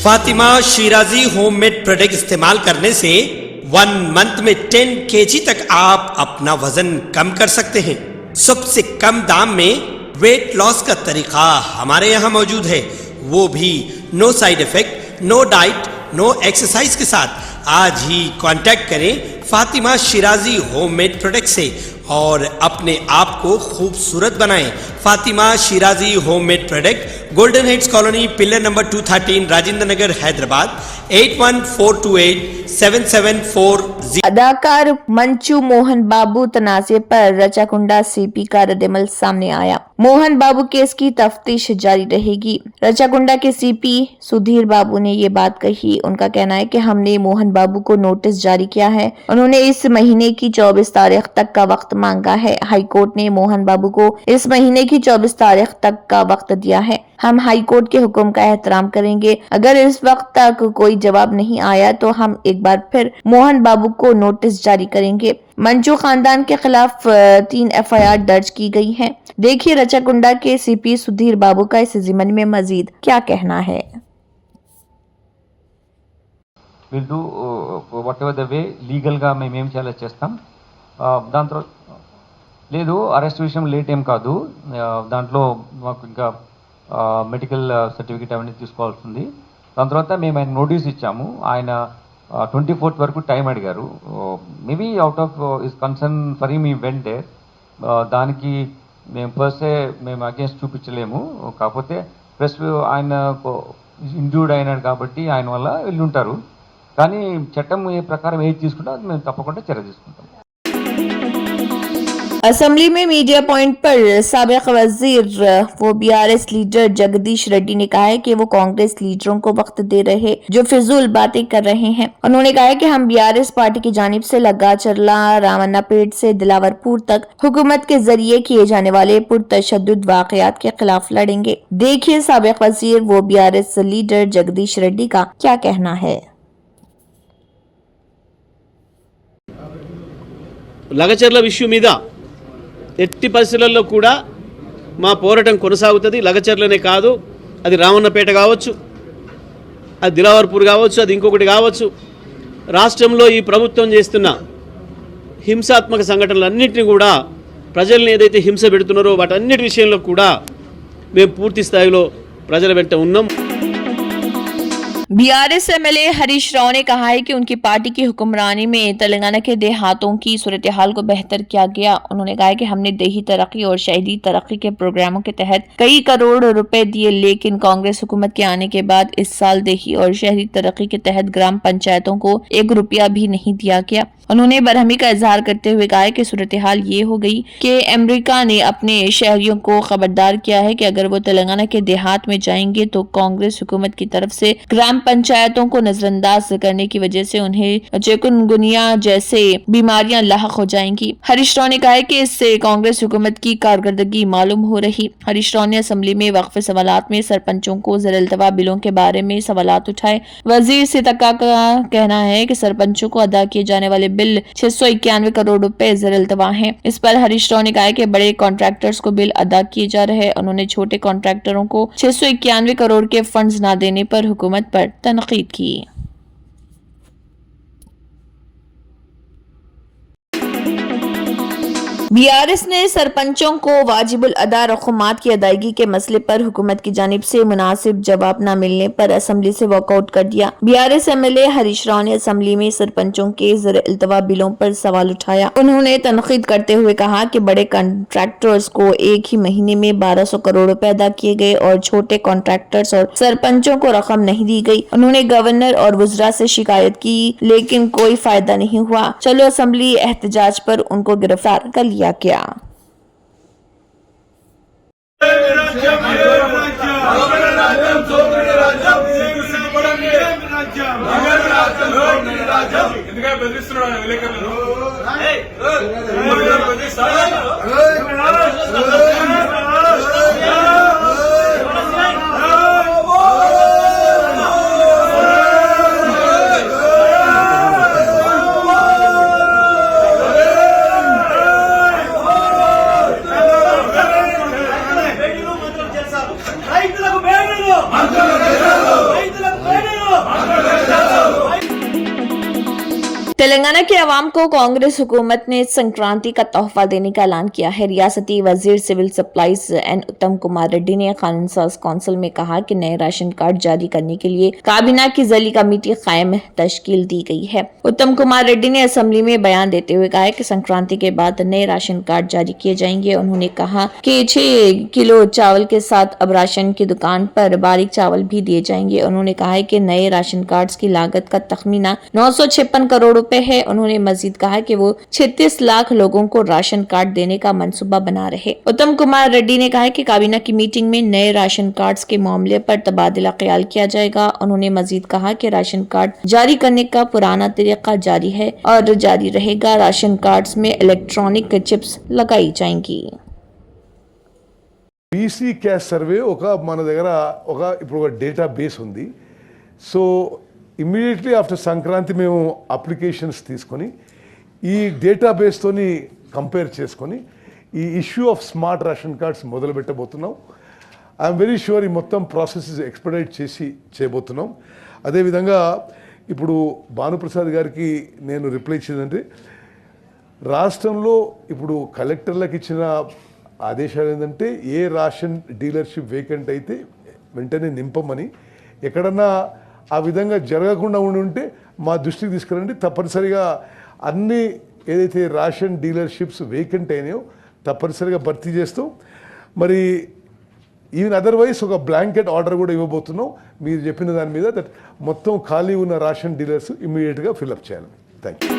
Fatima Shirazi homemade product इस्तेमाल करने से 1 मंथ में 10 kg तक आप अपना वजन कम कर सकते हैं। सबसे कम दाम में वेट लॉस का तरीका हमारे यहाँ मौजूद है, वो भी no side effect, no diet, no exercise के साथ। आज ही कांटेक्ट करें फातिमा शिराजी होममेड प्रोडक्ट से और अपने आप को खूबसूरत बनाएं। Fatima Shirazi homemade product, golden heads colony, pillar number 213, Rajendra Nagar, Hyderabad 81428774। अदाकार मंचू मोहन बाबू तनाज़े पर रचाकुंडा सीपी का रद्दअमल सामने आया। मोहन बाबू केस की तफ्तीश जारी रहेगी। रचाकुंडा के सीपी सुधीर बाबू ने ये बात कही। उनका कहना है कि हमने मोहन बाबू को नोटिस जारी किया है। उन्होंने इस महीने की 24 तारीख तक का वक्त मांगा है। हाई कोर्ट ने मोहन बाबू को इस महीने की 24 तारीख तक का वक्त दिया है। हम हाई कोर्ट के हुक्म का एहतराम करेंगे। अगर इस वक्त तक कोई जवाब नहीं आया तो हम एक बार फिर मोहन बाबू को नोटिस जारी करेंगे। मंचू खानदान के खिलाफ 3 FIR दर्ज की गई हैं। देखिए रचाकुंडा के सीपी सुधीर बाबू का इस ज़िमन में मजीद क्या कहना है। We'll do whatever the way legal గా మేము ఏం చేయాలో చేస్తాం. దాని తర్వాత లేదు అరెస్ట్ విషయం లేట్ ఏం కాదు. దాంట్లో మాకు ఇంకా మెడికల్ సర్టిఫికేట్ అవన్నీ తీసుకోవాల్సి ఉంది. దాని తర్వాత మేము ఆయన నోటీస్ ఇచ్చాము. ఆయన 24th వరకు టైం అడిగారు. Maybe out of is concern for him ఈ వెంట్ దేర్. దానికి మేము పర్సే మేము అగేన్స్ట్ చూపించలేము. కాకపోతే ప్లస్ ఆయన ఇంజూర్డ్ అయినాడు కాబట్టి ఆయన వల్ల వెళ్ళుంటారు. కానీ చట్టం ప్రకారం ఏది తీసుకుంటే అది మేము తప్పకుండా చర్య తీసుకుంటాం। असेंबली में मीडिया पॉइंट पर साबिक वजीर वो BRS लीडर जगदीश रेड्डी ने कहा है कि वो कांग्रेस लीडरों को वक्त दे रहे जो फिजूल बातें कर रहे हैं। उन्होंने कहा है कि हम BRS पार्टी की जानिब से लगाचरला रावन्नापेट से दिलावरपुर तक हुकूमत के जरिए किए जाने वाले पुरतशद्दुद वाकयात के खिलाफ लड़ेंगे। देखिए साबिक वजीर वो BRS लीडर जगदीश रेड्डी का क्या कहना है। లగచర్ల విషయం మీద ఎట్టి పరిస్థితుల్లో కూడా మా పోరాటం కొనసాగుతుంది। లగచర్లనే కాదు, అది రామన్నపేట కావచ్చు, అది దిలావర్పూర్ కావచ్చు, అది ఇంకొకటి కావచ్చు। రాష్ట్రంలో ఈ ప్రభుత్వం చేస్తున్న హింసాత్మక సంఘటనలన్నింటినీ కూడా ప్రజల్ని ఏదైతే హింస పెడుతున్నారో వాటన్నిటి విషయంలో కూడా మేము పూర్తి స్థాయిలో ప్రజల వెంట ఉన్నాం। BRS MLA हरीश राव ने कहा है कि उनकी पार्टी की हुक्मरानी में तेलंगाना के देहातों की सूरत हाल को बेहतर किया गया। उन्होंने कहा कि हमने देही तरक्की और शहरी तरक्की के प्रोग्रामों के तहत कई करोड़ रुपए दिए, लेकिन कांग्रेस हुकूमत के आने के बाद इस साल देही और शहरी तरक्की के तहत ग्राम पंचायतों को 1 रुपया भी नहीं दिया गया। उन्होंने बरहमी का इजहार करते हुए कहा कि सूरत हाल ये हो गई कि अमेरिका ने अपने शहरियों को खबरदार किया है कि अगर वो तेलंगाना के देहात में जाएंगे तो कांग्रेस हुकूमत की तरफ से ग्राम पंचायतों को नजरअंदाज करने की वजह से उन्हें चिकनगुनिया जैसे बीमारियां लाहक हो जाएंगी। हरीश राव ने कहा है कि इससे कांग्रेस हुकूमत की कारकर्दगी मालूम हो रही। हरीश राव ने असेंबली में वक्फ सवालात में सरपंचों को ज़र-ए-इल्तवा बिलों के बारे में सवालात उठाए। वजीर सितका का कहना है कि सरपंचों को अदा किए जाने वाले बिल 691 करोड़ रुपए ज़र-ए-इल्तवा हैं। इस पर हरीश राव ने कहा कि बड़े कॉन्ट्रैक्टर्स को बिल अदा किए जा रहे हैं। उन्होंने छोटे कॉन्ट्रैक्टरों को 691 करोड़ के फंड्स न देने पर हुकूमत पर तनकीद की। BRS ने सरपंचों को वाजिबुल अदा रकूमात की अदायगी के मसले पर हुकूमत की जानिब से मुनासिब जवाब न मिलने पर असेंबली से वॉकआउट कर दिया। BRS MLA हरीश राव ने असेंबली में सरपंचों के ज़र-ए-इल्तवा बिलों पर सवाल उठाया। उन्होंने तनकीद करते हुए कहा कि बड़े कॉन्ट्रैक्टर्स को एक ही महीने में 1200 करोड़ रुपए अदा किए गए और छोटे कॉन्ट्रैक्टर्स और सरपंचों को रकम नहीं दी गई। उन्होंने गवर्नर और वज़रा से शिकायत की लेकिन कोई फायदा नहीं हुआ। चलो असेंबली एहतजाज पर उनको गिरफ्तार कर लिया गया। రైతులకు మేలు तेलंगाना के अवाम को कांग्रेस हुकूमत ने संक्रांति का तोहफा देने का ऐलान किया है। रियासती वजीर सिविल सप्लाईज एन उत्तम कुमार रेड्डी ने कानून साज कौंसिल में कहा कि नए राशन कार्ड जारी करने के लिए काबीना की जली कमेटी कायम तश्कील दी गई है। उत्तम कुमार रेड्डी ने असेंबली में बयान देते हुए कहा कि संक्रांति के बाद नए राशन कार्ड जारी किए जाएंगे। उन्होंने कहा कि 6 किलो चावल के साथ अब राशन की दुकान पर बारीक चावल भी दिए जाएंगे। उन्होंने कहा है कि नए राशन कार्ड की लागत का तखमीना 956 करोड़ रुपए है। उन्होंने मजीद कहा कि वो 36 लाख लोगों को राशन कार्ड देने का मंसूबा बना रहे। उत्तम कुमार रेड्डी ने कहा कि काबीना की मीटिंग में नए राशन कार्ड्स के मामले पर तबादला ख्याल किया जाएगा। उन्होंने मजीद कहा कि राशन कार्ड जारी करने का पुराना तरीका जारी है और जारी रहेगा। राशन कार्ड्स में इलेक्ट्रॉनिक चिप्स लगाई जाएंगी। బీసీ క్యాస్ట్ సర్వే మన దగ్గర ఇప్పుడు ఒక డేటా బేస్ ఉంది. సో ఇమ్మీడియట్లీ ఆఫ్టర్ సంక్రాంతి మేము అప్లికేషన్స్ తీసుకొని ఈ డేటాబేస్తోని కంపేర్ చేసుకొని ఈ issue of smart ration cards మొదలు పెట్టబోతున్నాం. ఐఎమ్ వెరీ షూర్ ఈ మొత్తం ప్రాసెస్ ఎక్స్పెడైట్ చేసి చేయబోతున్నాం. అదేవిధంగా ఇప్పుడు భానుప్రసాద్ గారికి నేను రిప్లై ఇచ్చేదంటే రాష్ట్రంలో ఇప్పుడు కలెక్టర్లకు ఇచ్చిన ఆదేశాలు ఏంటంటే ఏ రేషన్ డీలర్షిప్ వేకెంట్ అయితే వెంటనే నింపమని, ఎక్కడన్నా ఆ విధంగా జరగకుండా ఉంటే మా దృష్టికి తీసుకురండి. తప్పనిసరిగా అన్ని ఏదైతే రేషన్ డీలర్షిప్స్ వేకెంట్ అయినాయో తప్పనిసరిగా భర్తీ చేస్తాం. మరి ఈవెన్ అదర్వైజ్ ఒక బ్లాంకెట్ ఆర్డర్ కూడా ఇవ్వబోతున్నాం మీరు చెప్పిన దాని మీద, దట్ మొత్తం ఖాళీ ఉన్న రేషన్ డీలర్స్ ఇమ్మీడియట్గా ఫిల్అప్ చేయాలి. Thank you.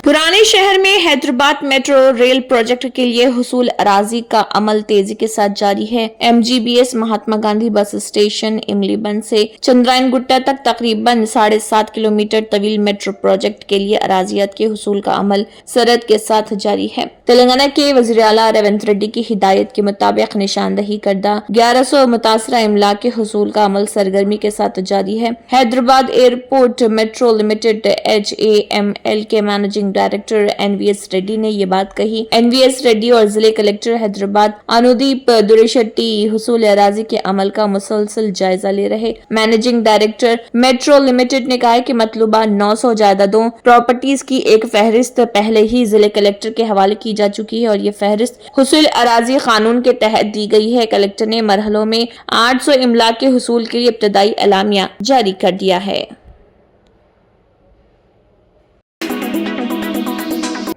पुराने शहर में हैदराबाद मेट्रो रेल प्रोजेक्ट के लिए हुसूल अराजी का अमल तेजी के साथ जारी है। MGBS Mahatma Gandhi bus station इमलीबंद से चंद्रायन गुट्टा तक तकरीबन 7.5 किलोमीटर तवील मेट्रो प्रोजेक्ट के लिए अराजियात के हुसूल का अमल सरहद के साथ जारी है। तेलंगाना के वज़ीर आला रेवंत रेड्डी की हिदायत के मुताबिक निशानदही करदा 1100 मुतासरा इमला के हुसूल का अमल सरगर्मी के साथ जारी है। Hyderabad airport metro limited HAML के मैनेजिंग डायरेक्टर NVS रेड्डी ने ये बात कही। NVS रेड्डी और जिले कलेक्टर हैदराबाद अनुदीप दुरेशेट्टी हुसूल अराजी के अमल का मुसलसल जायजा ले रहे। मैनेजिंग डायरेक्टर मेट्रो लिमिटेड ने कहा है कि मतलूबा 900 जायदादों प्रॉपर्टीज की एक फहरिस्त पहले ही जिले कलेक्टर के हवाले की जा चुकी है और ये फहरिस्त हुसूल अराजी कानून के तहत दी गई है। कलेक्टर ने मरहलों में 800 इमला के हुसूल के लिए इब्तदाई एलामिया जारी कर दिया है।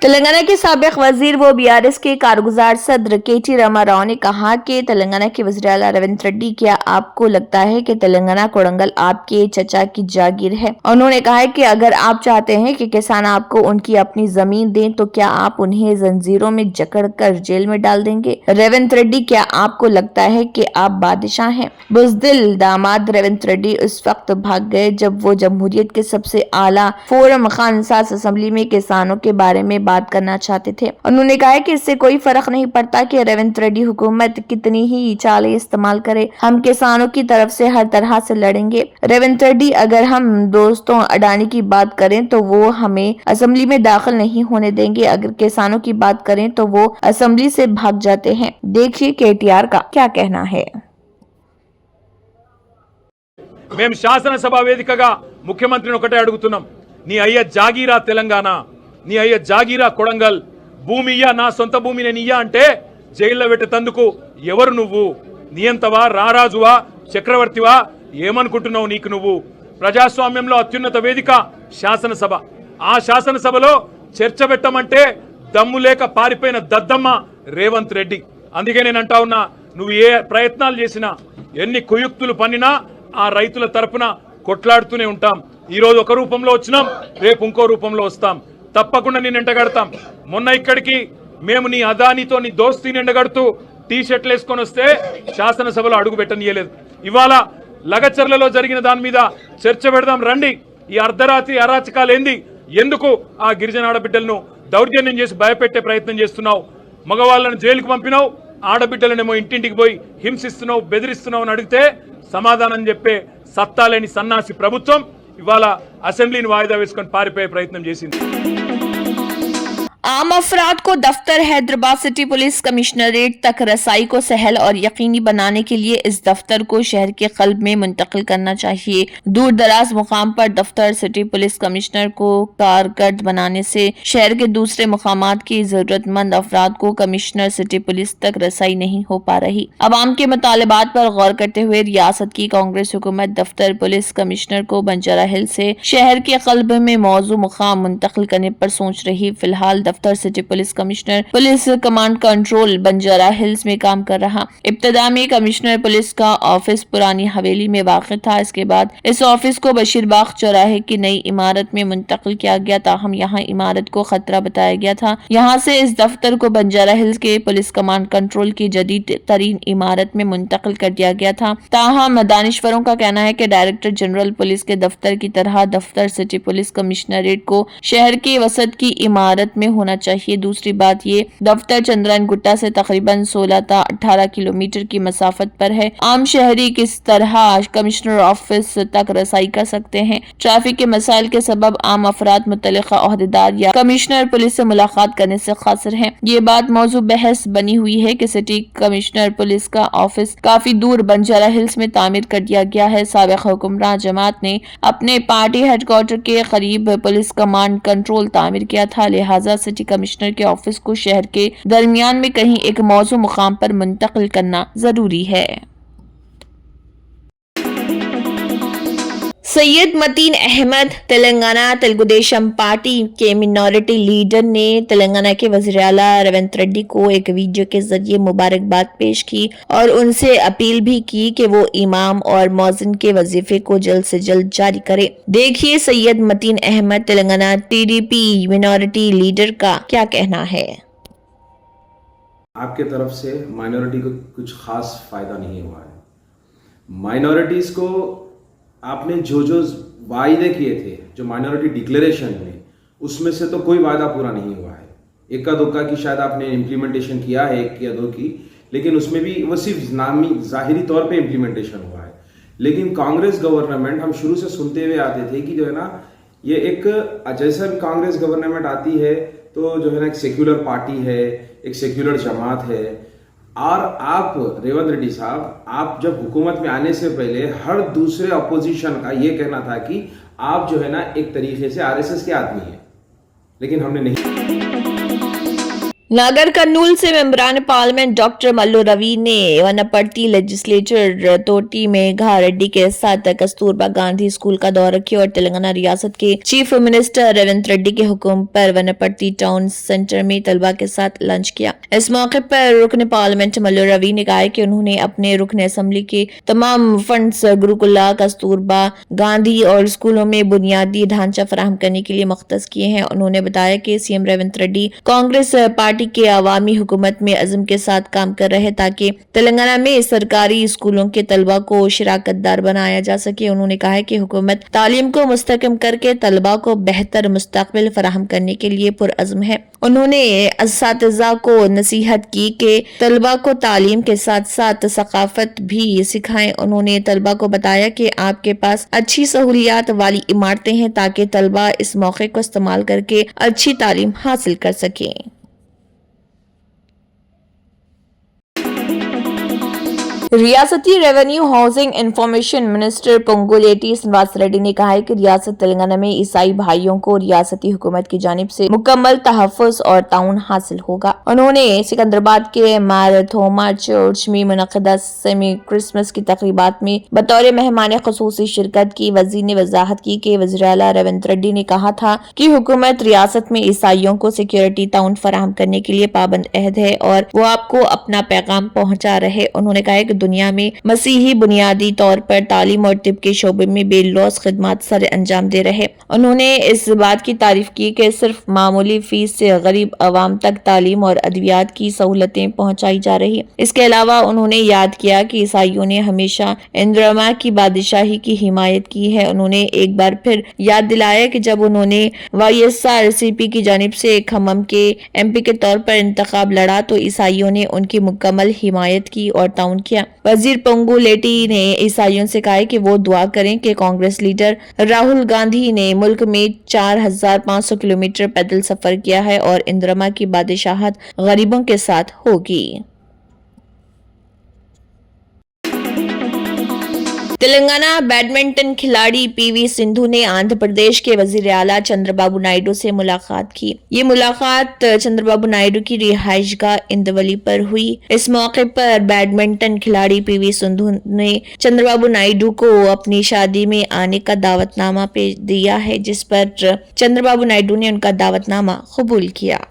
तेलंगाना के साबिक वजीर व BRS के कारगुजार सदर KT रामाराव ने कहा कि तेलंगाना के वज़ीर आला रेवंत रेड्डी, क्या आपको लगता है कि तेलंगाना कोडंगल आपके चचा की जागीर है? उन्होंने कहा है कि अगर आप चाहते हैं कि किसान आपको उनकी अपनी जमीन दें तो क्या आप उन्हें जंजीरों में जकड़कर जेल में डाल देंगे? रेवंत रेड्डी, क्या आपको लगता है कि आप बादशाह हैं? बुज़दिल दामाद रेवंत रेड्डी उस वक्त भाग गए जब वो जमहूरियत के सबसे आला फोरम खान सास असेंबली में किसानों के बारे में बात करना चाहते थे। उन्होंने कहा कि इससे कोई फर्क नहीं पड़ता कि रेवंत रेड्डी हुकूमत कितनी ही चालें इस्तेमाल करे, हम किसानों की तरफ से हर तरह से लड़ेंगे। रेवंत रेड्डी, अगर हम दोस्तों अडानी की बात करें तो वो हमें असेंबली में दाखिल नहीं होने देंगे, अगर किसानों की बात करें तो वो असेंबली से भाग जाते हैं। देखिए KTR का क्या कहना है। మేము శాసనసభ వేదికగా ముఖ్యమంత్రిని ఒకటే అడుగుతున్నాం, నీ అయ్య జాగీరా తెలంగాణ, నీ అయ్య జాగీరా కొడంగల్, భూమి ఇయ్యా, నా సొంత భూమి నేను ఇయ్యా అంటే జైల్లో పెట్టేందుకు ఎవరు నువ్వు? నియంతవా, రారాజువా, చక్రవర్తివా? ఏమనుకుంటున్నావు నీకు నువ్వు? ప్రజాస్వామ్యంలో అత్యున్నత వేదిక శాసనసభ. ఆ శాసనసభలో చర్చ పెట్టమంటే దమ్ము లేక పారిపోయిన దద్దమ్మ రేవంత్ రెడ్డి. అందుకే నేను అంటా ఉన్నా, నువ్వు ఏ ప్రయత్నాలు చేసినా, ఎన్ని కుయుక్తులు పన్నినా ఆ రైతుల తరపున కొట్లాడుతూనే ఉంటాం. ఈరోజు ఒక రూపంలో వచ్చినాం, రేపు ఇంకో రూపంలో వస్తాం. తప్పకుండా నేను ఎండగడతాం. మొన్న ఇక్కడికి మేము నీ అదానితో నీ దోస్తీని ఎండగడుతూ టీ-షర్ట్లు వేసుకొని వస్తే శాసనసభలో అడుగు పెట్టనీయలేదు. ఇవాళ లగచర్లలో జరిగిన దాని మీద చర్చ పెడదాం రండి. ఈ అర్ధరాత్రి అరాచకాలు ఏంది? ఎందుకు ఆ గిరిజన ఆడబిడ్డలను దౌర్జన్యం చేసి భయపెట్టే ప్రయత్నం చేస్తున్నావు? మగవాళ్ళను జైలుకు పంపినావు, ఆడబిడ్డలనేమో ఇంటింటికి పోయి హింసిస్తున్నావు, బెదిరిస్తున్నావు అని అడిగితే సమాధానం చెప్పే సత్తా లేని సన్నాసి ప్రభుత్వం ఇవాళ అసెంబ్లీని వాయిదా వేసుకొని పారిపోయే ప్రయత్నం చేసింది. आम अफराद को दफ्तर हैदराबाद सिटी पुलिस कमिश्नरेट तक रसाई को सहल और यकीनी बनाने के लिए इस दफ्तर को शहर के कल्ब में मुंतकिल करना चाहिए। दूर दराज मुकाम पर दफ्तर सिटी पुलिस कमिश्नर को कारगर बनाने से शहर के दूसरे मुकामात की जरूरतमंद अफराद को कमिश्नर सिटी पुलिस तक रसाई नहीं हो पा रही। अवाम के मुतालबात पर गौर करते हुए रियासत की कांग्रेस हुकूमत दफ्तर पुलिस कमिश्नर को बंजारा हिल से शहर के कल्ब में मौजू मुकाम मुंतकिल करने पर सोच रही। फिलहाल दफ्तर city police commissioner police command control Banjara hills में काम कर रहा। इब्तदा में कमिश्नर पुलिस का ऑफिस पुरानी हवेली में वाक़ था। इसके बाद इस ऑफिस को बशीरबाग चौराहे की नई इमारत में मुंतकिल किया गया। ताहम यहाँ इमारत को खतरा बताया गया था। यहाँ से इस दफ्तर को बंजारा हिल्स के पुलिस कमांड कंट्रोल की जदीद तरीन इमारत में मुंतकिल कर दिया गया था। ताहम दानिश्वरों का कहना है कि डायरेक्टर जनरल पुलिस के दफ्तर की तरह दफ्तर सिटी पुलिस कमिश्नरेट को शहर के वसत की इमारत में होना चाहिए। दूसरी बात ये दफ्तर चंद्रायन गुट्टा से तकरीबन 16 ता 18 किलोमीटर की मसाफत पर है। आम शहरी किस तरह कमिश्नर ऑफिस तक रसाई कर सकते हैं। ट्रैफिक के मसाइल के सबब आम अफराद मुतल्लिका ओहदेदार या कमिश्नर पुलिस से मुलाकात करने से कासिर हैं। ये बात मौजू बहस बनी हुई है कि सिटी कमिश्नर पुलिस का ऑफिस काफी दूर बंजारा हिल्स में तामीर कर दिया गया है। साबिक हुक्मरान जमात ने अपने पार्टी हेडक्वार्टर के करीब पुलिस कमांड कंट्रोल तामीर किया था, लिहाजा सिटी कमिश्नर के ऑफिस को शहर के दरमियान में कहीं एक मौजू मुकाम पर मुंतकिल करना जरूरी है। सैयद मतीन अहमद तेलंगाना तेलुगुदेशम पार्टी के मिनॉरिटी लीडर ने तेलंगाना के वज़ीर आला रेवंत रेड्डी को एक वीडियो के जरिए मुबारकबाद पेश की और उनसे अपील भी की कि वो इमाम और मौज़िन के वजीफे को जल्द से जल्द जारी करे। देखिए Syed Mateen Ahmed Telangana TDP minority leader का क्या कहना है। आपके तरफ से माइनॉरिटी को कुछ खास फायदा नहीं हुआ है। माइनॉरिटीज को आपने जो वायदे किए थे, जो माइनॉरिटी डिक्लेरेशन में, उसमें से तो कोई वायदा पूरा नहीं हुआ है। इक्का दुक्का की शायद आपने इम्प्लीमेंटेशन किया है, एक या दो की, लेकिन उसमें भी वो सिर्फ नामी ज़ाहिरी तौर पे इम्प्लीमेंटेशन हुआ है। लेकिन कांग्रेस गवर्नमेंट, हम शुरू से सुनते हुए आते थे कि जो है ना, ये एक जैसा भी कांग्रेस गवर्नमेंट आती है तो जो है ना एक सेक्युलर पार्टी है, एक सेक्युलर जमात है। और आप रेवंत रेड्डी साहब, आप जब हुकूमत में आने से पहले हर दूसरे अपोजिशन का ये कहना था कि आप जो है ना एक तरीके से आरएसएस के आदमी हैं, लेकिन हमने नहीं। नागर कर्नूल से मेंबरान पार्लियामेंट डॉक्टर मल्लू रवि ने वनपर्ती लेजिस्लेचर तोटी में घारेड्डी के साथ कस्तूरबा गांधी स्कूल का दौरा किया और तेलंगाना रियासत के चीफ मिनिस्टर रेवंत रेड्डी के हुक्म पर वनपर्ती टाउन सेंटर में तलबा के साथ लंच किया। इस मौके पर रुकन पार्लियामेंट मल्लू रवि ने कहा कि उन्होंने अपने रुकन असम्बली के तमाम फंड्स गुरुकुला, कस्तूरबा गांधी और स्कूलों में बुनियादी ढांचा फराहम करने के लिए मुख्तस किए हैं। उन्होंने बताया कि सीएम रेवंत रेड्डी कांग्रेस पार्टी के अवामी हुकूमत में अज़म के साथ काम कर रहे ताकि तेलंगाना में सरकारी स्कूलों के तलबा को शिराकतदार बनाया जा सके। उन्होंने कहा कि हुकूमत तालीम को मुस्तहकम करके तलबा को बेहतर मुस्तकबिल फराहम करने के लिए पुरअज़्म है। उन्होंने असातिज़ा को नसीहत की कि तलबा को तालीम के साथ साथ सकाफत भी सिखाएं। उन्होंने तलबा को बताया कि आपके पास अच्छी सहूलियात वाली इमारतें हैं ताकि तलबा इस मौके को इस्तेमाल करके अच्छी तालीम हासिल कर सकें। रियासती revenue housing information minister Ponguleti Srinivas Reddy ने कहा है कि रियासत तेलंगाना में ईसाई भाइयों को रियासती हुकूमत की जानिब से मुकम्मल तहफ़्फ़ुज़ और ताउन हासिल होगा। उन्होंने सिकंदराबाद के मारथोमा चर्च में मुनक़दा सेमी क्रिसमस की तक़रीबात में बतौर मेहमान ख़ुसूसी शिरकत की। वज़ीर ने वज़ाहत की कि वज़ीर आला रेवंत रेड्डी ने कहा था कि हुकूमत रियासत में ईसाइयों को सिक्योरिटी ताउन फराहम करने के लिए पाबंद अहद है और वो आपको अपना पैगाम पहुँचा रहे। उन्होंने कहा कि दुनिया में मसीही बुनियादी तौर पर तालीम और तिब के शोबे में बेलौस खिदमत सर अंजाम दे रहे। उन्होंने इस बात की तारीफ की कि सिर्फ मामूली फीस से गरीब अवाम तक तालीम और अद्वियात की सहूलतें पहुंचाई जा रही। इसके अलावा उन्होंने याद किया कि ईसाइयों ने हमेशा इंद्रमा की बादशाही की हिमायत की है। उन्होंने एक बार फिर याद दिलाया कि जब उन्होंने YSRCP की जानिब से खम्मम के MP के तौर पर इंतखाब लड़ा तो ईसाइयों ने उनकी मुकम्मल हिमायत की और ताउन किया। वजीर पोंगुलेटी ने ईसाइयों से कहा कि वो दुआ करें कि कांग्रेस लीडर राहुल गांधी ने मुल्क में 4,500 किलोमीटर पैदल सफर किया है और इंदिरा की बादशाहत गरीबों के साथ होगी। तेलंगाना बैडमिंटन खिलाड़ी पीवी सिंधु ने आंध्र प्रदेश के वजीर आला चंद्रबाबू नायडू से मुलाकात की। ये मुलाकात चंद्रबाबू नायडू की रिहाइशगाह इंदवली पर हुई। इस मौके पर बैडमिंटन खिलाड़ी पीवी सिंधु ने चंद्रबाबू नायडू को अपनी शादी में आने का दावतनामा भेज दिया है, जिस पर चंद्रबाबू नायडू ने उनका दावतनामा कबूल किया।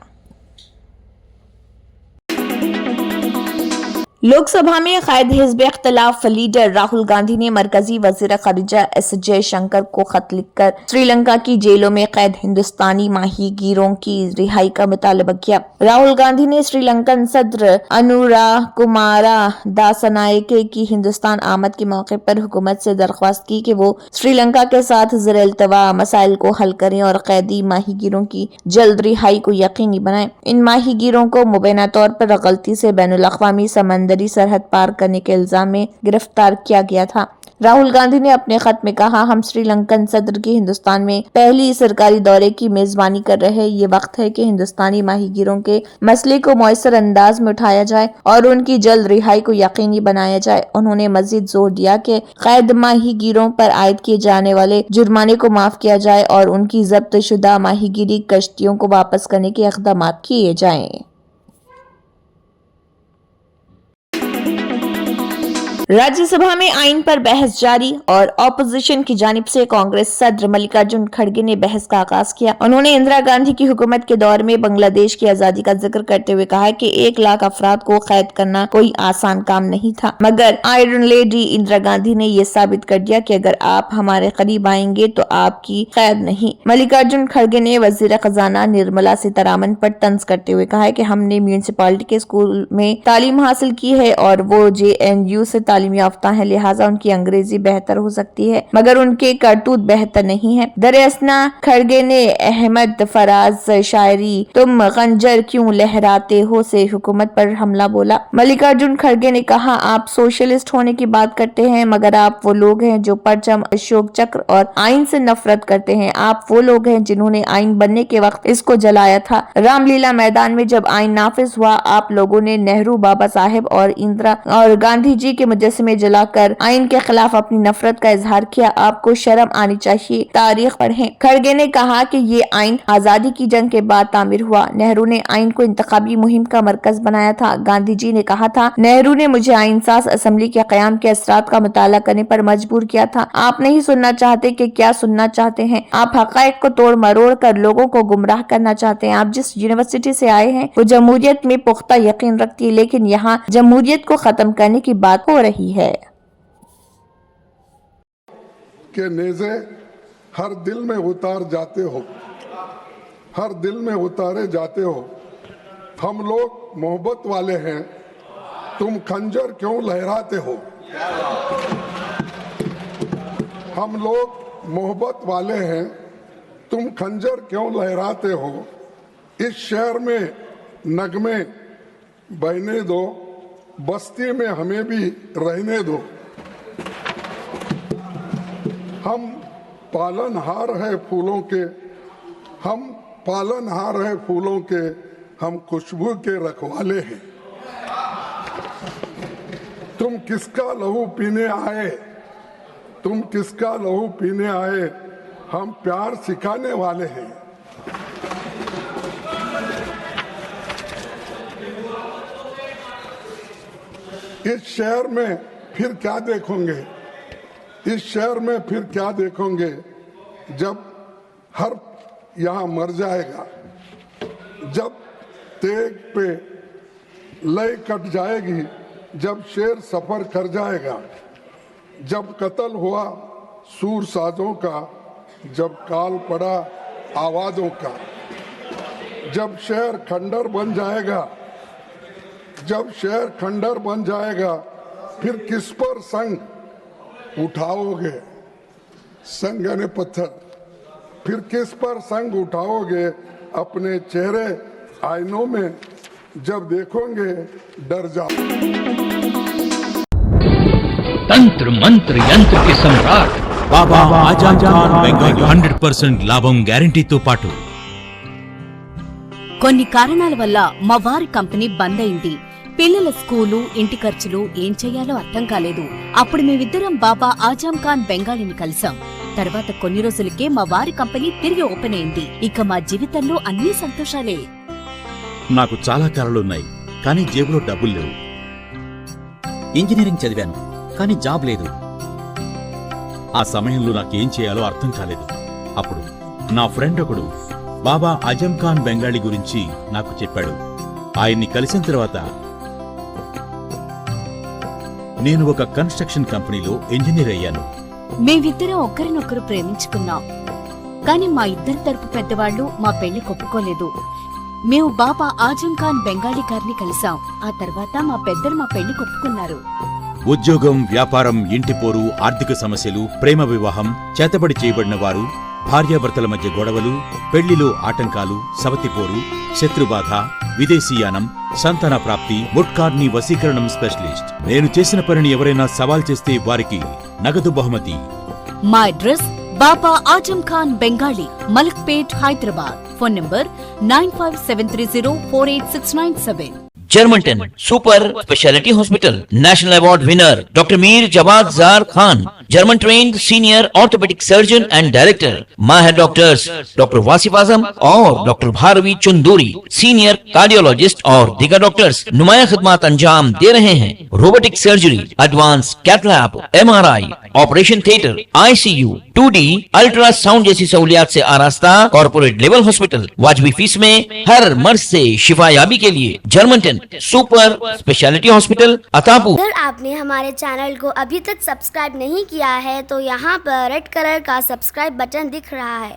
लोकसभा में कायद हिज़्ब इख्तिलाफ लीडर राहुल गांधी ने मरकजी वज़ीर ख़ारिजा एस जयशंकर को खत लिखकर श्रीलंका की जेलों में कैद हिंदुस्तानी माहीगीरों की रिहाई का मुतालबा किया। राहुल गांधी ने श्रीलंकन सदर अनुरा कुमारा दासनायके की हिंदुस्तान आमद के मौके पर हुकूमत से दरख्वास्त की कि वो श्रीलंका के साथ ज़ेर-ए-इल्तिवा मसाइल को हल करें और कैदी माहीगीरों की जल्द रिहाई को यकीनी बनाएं। इन माहीगीरों को मुबैना तौर पर गलती से बैनुल-अक़वामी समंदरी सरहद पार करने के इल्जाम में गिरफ्तार किया गया था। राहुल गांधी ने अपने खत में कहा, हम श्रीलंकन सदर की हिंदुस्तान में पहली सरकारी दौरे की मेजबानी कर रहे हैं। ये वक्त है कि हिंदुस्तानी माहीगीरों के मसले को मौसर अंदाज में उठाया जाए और उनकी जल्द रिहाई को यकीनी बनाया जाए। उन्होंने मजीद जोर दिया कि कैद माहीगीरों पर आयद किए जाने वाले जुर्माने को माफ किया जाए और उनकी जब्त शुदा माहीगीरी कश्तियों को वापस करने के इक़दाम किए जाएं। राज्यसभा में आइन पर बहस जारी और ऑपोजिशन की जानिब से कांग्रेस सदर मल्लिकार्जुन खड़गे ने बहस का आगाज किया। उन्होंने इंदिरा गांधी की हुकूमत के दौर में बांग्लादेश की आजादी का जिक्र करते हुए कहा कि 1 लाख अफराद को कैद करना कोई आसान काम नहीं था, मगर आयरन लेडी इंदिरा गांधी ने ये साबित कर दिया कि अगर आप हमारे करीब आएंगे तो आपकी कैद नहीं। मल्लिकार्जुन खड़गे ने वजीर खजाना निर्मला सीतारामन पर तंज करते हुए कहा कि हमने म्यूनिसिपैलिटी के स्कूल में तालीम हासिल की है और वो JNU से तालीम याफ्ता है, लिहाजा उनकी अंग्रेजी बेहतर हो सकती है, मगर उनके करतूत बेहतर नहीं है। दरअसना खड़गे ने अहमद फराज शायरी तुम खंजर क्यों लहराते हो से हुकूमत पर हमला बोला। मल्लिकार्जुन खड़गे ने कहा, आप सोशलिस्ट होने की बात करते हैं, मगर आप वो लोग हैं जो परचम, अशोक चक्र और आइन से नफरत करते हैं। आप वो लोग हैं जिन्होंने आइन बनने के वक्त इसको जलाया था। रामलीला मैदान में जब आइन नाफिज हुआ, आप लोगों ने नेहरू, बाबा साहेब और इंदिरा और गांधी जी के मुजस्समे जलाकर आइन के खिलाफ अपनी नफरत का इजहार किया। आपको शर्म आनी चाहिए, तारीख पढ़ें। खड़गे ने कहा कि ये आइन आजादी की जंग के बाद तामीर हुआ। नेहरू ने आइन को इंतखाबी मुहिम का मरकज बनाया था। गांधी जी ने कहा था, नेहरू ने मुझे आइन साज असेंबली के क़याम के असरात का मुताला करने पर मजबूर किया था। आप नहीं सुनना चाहते कि क्या सुनना चाहते हैं। आप हक़ाइक़ को तोड़ मरोड़ कर लोगों को गुमराह करना चाहते हैं। आप जिस यूनिवर्सिटी से आए हैं वो जमहूरियत में पुख्ता यकीन रखती है, लेकिन यहाँ जमहूरियत को खत्म करने की बात हो रही है। के नेज़े हर दिल में उतार जाते हो, हर दिल में उतारे जाते हो। हम लोग मोहब्बत वाले हैं, तुम खंजर क्यों लहराते हो। हम लोग मोहब्बत वाले हैं, तुम खंजर क्यों लहराते हो। इस शहर में नगमे बहने दो, बस्ती में हमें भी रहने दो। हम पालनहार है फूलों के, हम पालनहार है फूलों के, हम खुशबू के रखवाले हैं। तुम किसका लहू पीने आए, तुम किसका लहू पीने आए, हम प्यार सिखाने वाले हैं। इस शहर में फिर क्या देखोगे, इस शहर में फिर क्या देखोगे जब हर यहाँ मर जाएगा, जब तेग पे लय कट जाएगी, जब शेर सफर कर जाएगा, जब कत्ल हुआ सूर साजों का, जब काल पड़ा आवाजों का, जब शहर खंडर बन जाएगा, जब शहर खंडर बन जाएगा, फिर किस पर संग उठाओगे। संग यानी पत्थर, फिर किस पर संग उठाओगे। अपने चेहरे आईनों में जब देखोगे डर जाओ। तंत्र मंत्र यंत्र के सम्राट బాబా ఆజం ఖాన్ బెంగాలీ 100% లాభం గ్యారంటీతో పాటు. కొన్ని కారణాల వల్ల మా వారి కంపెనీ బంద్ అయింది. పిల్లల స్కూలు, ఇంటి ఖర్చులు ఏం చెయ్యాలో అర్థం కాలేదు. అప్పుడు మేమిద్దరం బాబా ఆజం ఖాన్ బెంగాలీని కలిసాం. తర్వాత కొన్ని రోజులకే మా వారి కంపెనీ తిరిగి ఓపెన్ అయింది. ఇక మా జీవితంలో అన్ని సంతోషాలే. నాకు చాలా కలలున్నాయి, కానీ జేబులో డబ్బులు లేవు. ఇంజనీరింగ్ చదివాను, కానీ జాబ్ లేదు. ఆ సమయంలో నాకేం చేయాలో అర్థం కాలేదు. అప్పుడు నా ఫ్రెండ్ ఒకడు బాబా ఆజం ఖాన్ బెంగాలీ గురించి నాకు చెప్పాడు. ఆయన్ని కలిసిన తర్వాత నేను ఒక కన్స్ట్రక్షన్ కంపెనీలో ఇంజనీర్ అయ్యాను. మేమిద్దరం ఒకరినొకరు ప్రేమించుకున్నాం. కాని మా ఇద్దరి తరపు పెద్దవాళ్లు మా పెళ్లి ఒప్పుకోలేదు. మేము బాబా ఆజం ఖాన్ బెంగాలీ గారిని కలిసాం. ఆ తర్వాత మా పెద్దలు మా పెళ్లి ఒప్పుకున్నారు. ఉద్యోగం, వ్యాపారం, ఇంటి పోరు, ఆర్థిక సమస్యలు, ప్రేమ వివాహం, చేతబడి చేయబడిన వారు, భార్యాభర్తల మధ్య గొడవలు, పెళ్లిలో ఆటంకాలు, సవతిపోరు, శత్రుబాధ, విదేశీయానం, సంతాన ప్రాప్తి, ముట్కార్ని వశీకరణం స్పెషలిస్ట్. నేను చేసిన పనిని ఎవరైనా సవాల్ చేస్తే వారికి నగదు బహుమతి. మా address Baba Azam Khan Bengali, Malakpet, Hyderabad. Phone number 9573048697. Germanten super speciality hospital, national award winner doctor Mir Jawad Jar Khan, German trained senior orthopaedic surgeon and director. माहिर डॉक्टर्स डॉक्टर वासिफ आजम और doctor Bharavi Chunduri, senior cardiologist और दीगर डॉक्टर्स नुमाया खिदमत अंजाम दे रहे हैं. Robotic surgery, advance cath lab, MRI, operation theatre, ICU, 2D ultrasound जैसी सहूलियात से आरास्ता कॉर्पोरेट लेवल हॉस्पिटल. वाजबी फीस में हर मर्ज से शिफायाबी के लिए Germanton super speciality hospital, Attapur. अगर आपने हमारे चैनल को अभी तक सब्सक्राइब नहीं किया है तो यहाँ पर रेड कलर का सब्सक्राइब बटन दिख रहा है,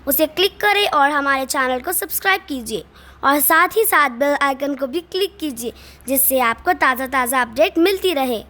उसे क्लिक करें और हमारे चैनल को सब्सक्राइब कीजिए और साथ ही साथ बेल आइकन को भी क्लिक कीजिए, जिससे आपको ताज़ा अपडेट मिलती रहे.